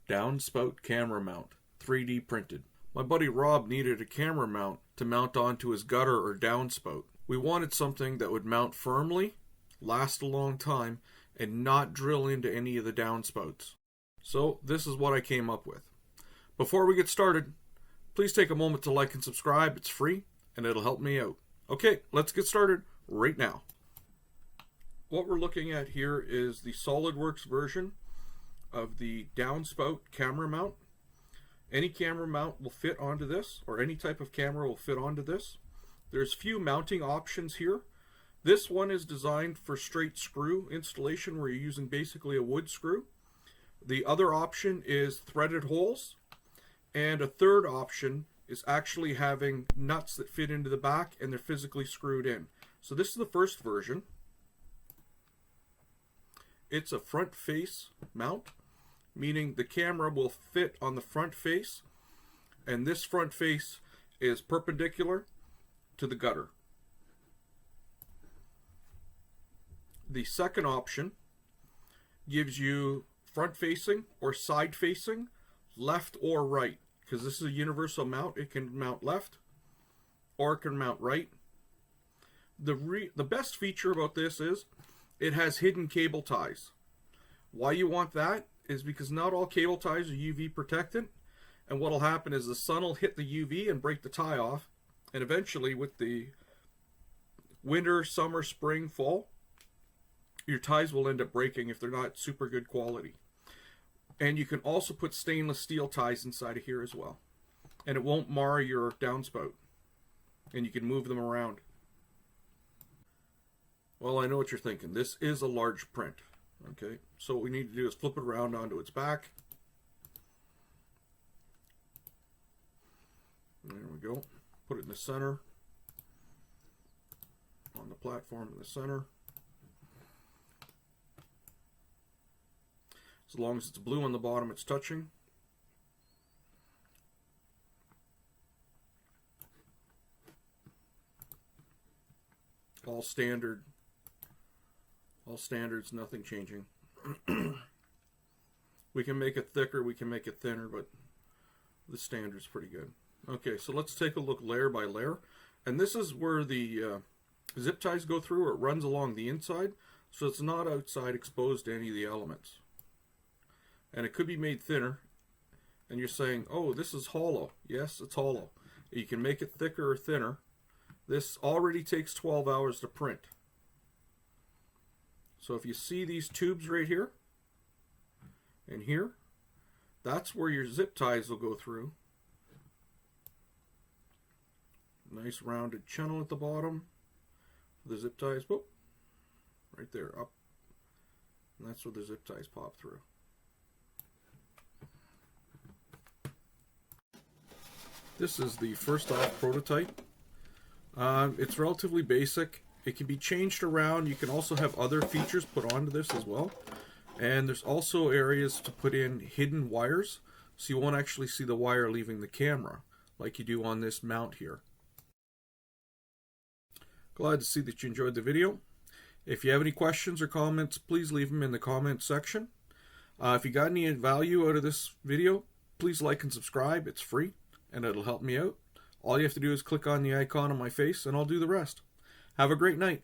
Downspout camera mount, 3D printed. My buddy Rob needed a camera mount to mount onto his gutter or downspout. We wanted something that would mount firmly, last a long time, and not drill into any of the downspouts. So this is what I came up with. Before we get started, please take a moment to like and subscribe. It's free and it'll help me out. Okay, let's get started right now. What we're looking at here is the SolidWorks version of the downspout camera mount. Any camera mount will fit onto this, or any type of camera will fit onto this. There's few mounting options here. This one is designed for straight screw installation where you're using basically a wood screw. The other option is threaded holes, and a third option is actually having nuts that fit into the back and they're physically screwed in. So this is the first version. It's a front face mount, meaning the camera will fit on the front face, and this front face is perpendicular to the gutter. The second option gives you front facing or side facing, left or right, because this is a universal mount. It can mount left or it can mount right. The best feature about this is it has hidden cable ties. Why you want that is because not all cable ties are UV protected, and what will happen is the sun will hit the UV and break the tie off, and eventually with the winter, summer, spring, fall, your ties will end up breaking if they're not super good quality. And you can also put stainless steel ties inside of here as well, and it won't mar your downspout, and you can move them around. Well, I know what you're thinking. This is a large print. Okay, so what we need to do is flip it around onto its back. There we go. Put it in the center. On the platform in the center. As long as it's blue on the bottom, it's touching. All standard. All standards, nothing changing. We can make it thicker, we can make it thinner, but the standard's pretty good. Okay, so let's take a look layer by layer. And this is where the zip ties go through, or it runs along the inside, so it's not outside exposed to any of the elements. And it could be made thinner, and you're saying, oh, this is hollow. Yes, it's hollow. You can make it thicker or thinner. This already takes 12 hours to print. So if you see these tubes right here and here, that's where your zip ties will go through. Nice rounded channel at the bottom for the zip ties. Whoop, right there, up. And that's where the zip ties pop through. This is the first off prototype. It's relatively basic. It can be changed around. You can also have other features put onto this as well. And there's also areas to put in hidden wires, so you won't actually see the wire leaving the camera like you do on this mount here. Glad to see that you enjoyed the video. If you have any questions or comments, please leave them in the comment section. If you got any value out of this video, please like and subscribe. It's free and it'll help me out. All you have to do is click on the icon on my face and I'll do the rest. Have a great night.